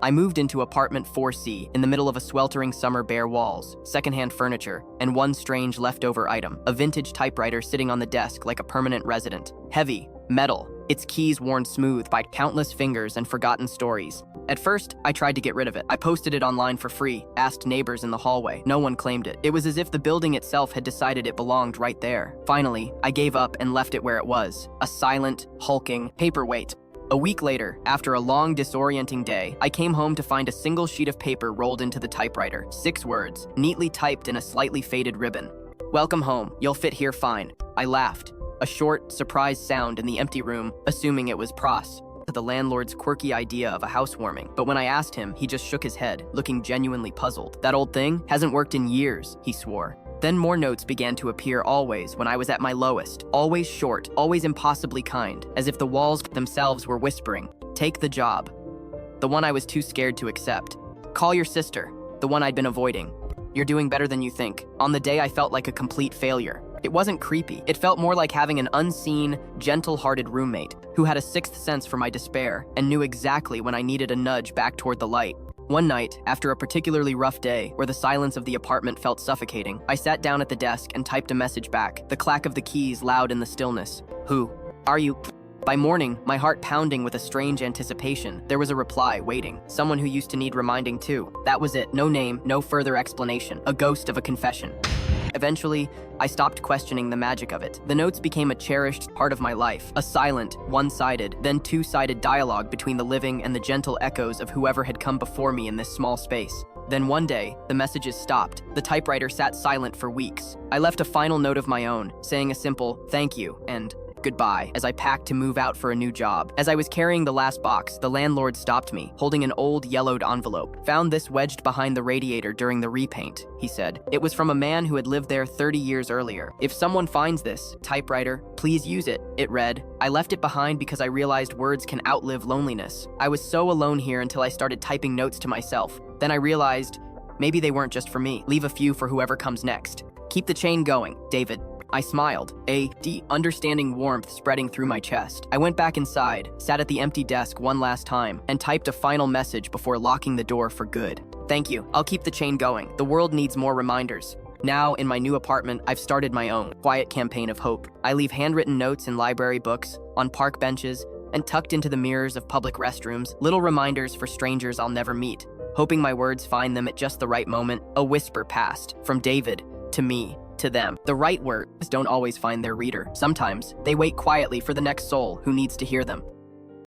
I moved into apartment 4C in the middle of a sweltering summer, bare walls, secondhand furniture, and one strange leftover item, a vintage typewriter sitting on the desk like a permanent resident. Heavy, metal, its keys worn smooth by countless fingers and forgotten stories. At first, I tried to get rid of it. I posted it online for free, asked neighbors in the hallway. No one claimed it. It was as if the building itself had decided it belonged right there. Finally, I gave up and left it where it was, a silent, hulking paperweight. A week later, after a long, disorienting day, I came home to find a single sheet of paper rolled into the typewriter. 6 words, neatly typed in a slightly faded ribbon. "Welcome home. You'll fit here fine." I laughed. A short, surprised sound in the empty room, assuming it was Pros, the landlord's quirky idea of a housewarming. But when I asked him, he just shook his head, looking genuinely puzzled. "That old thing hasn't worked in years," he swore. Then more notes began to appear, always when I was at my lowest, always short, always impossibly kind, as if the walls themselves were whispering, "Take the job." The one I was too scared to accept. "Call your sister," the one I'd been avoiding. "You're doing better than you think." On the day I felt like a complete failure. It wasn't creepy. It felt more like having an unseen, gentle-hearted roommate who had a sixth sense for my despair and knew exactly when I needed a nudge back toward the light. One night, after a particularly rough day where the silence of the apartment felt suffocating, I sat down at the desk and typed a message back, the clack of the keys loud in the stillness. "Who are you?" By morning, my heart pounding with a strange anticipation, there was a reply waiting. Someone who used to need reminding too. That was it. No name, no further explanation. A ghost of a confession. Eventually, I stopped questioning the magic of it. The notes became a cherished part of my life, a silent, one-sided, then two-sided dialogue between the living and the gentle echoes of whoever had come before me in this small space. Then one day, the messages stopped. The typewriter sat silent for weeks. I left a final note of my own, saying a simple "thank you" and goodbye as I packed to move out for a new job. As I was carrying the last box, the landlord stopped me, holding an old yellowed envelope. "Found this wedged behind the radiator during the repaint," he said. It was from a man who had lived there 30 years earlier. "If someone finds this typewriter, please use it," it read. I left it behind because I realized words can outlive loneliness. I was so alone here until I started typing notes to myself. Then I realized maybe they weren't just for me. Leave a few for whoever comes next. Keep the chain going, David. I smiled, a deep, understanding warmth spreading through my chest. I went back inside, sat at the empty desk one last time, and typed a final message before locking the door for good. "Thank you. I'll keep the chain going. The world needs more reminders." Now, in my new apartment, I've started my own quiet campaign of hope. I leave handwritten notes in library books, on park benches, and tucked into the mirrors of public restrooms, little reminders for strangers I'll never meet, hoping my words find them at just the right moment. A whisper passed, from David to me, to them. The right words don't always find their reader. Sometimes they wait quietly for the next soul who needs to hear them.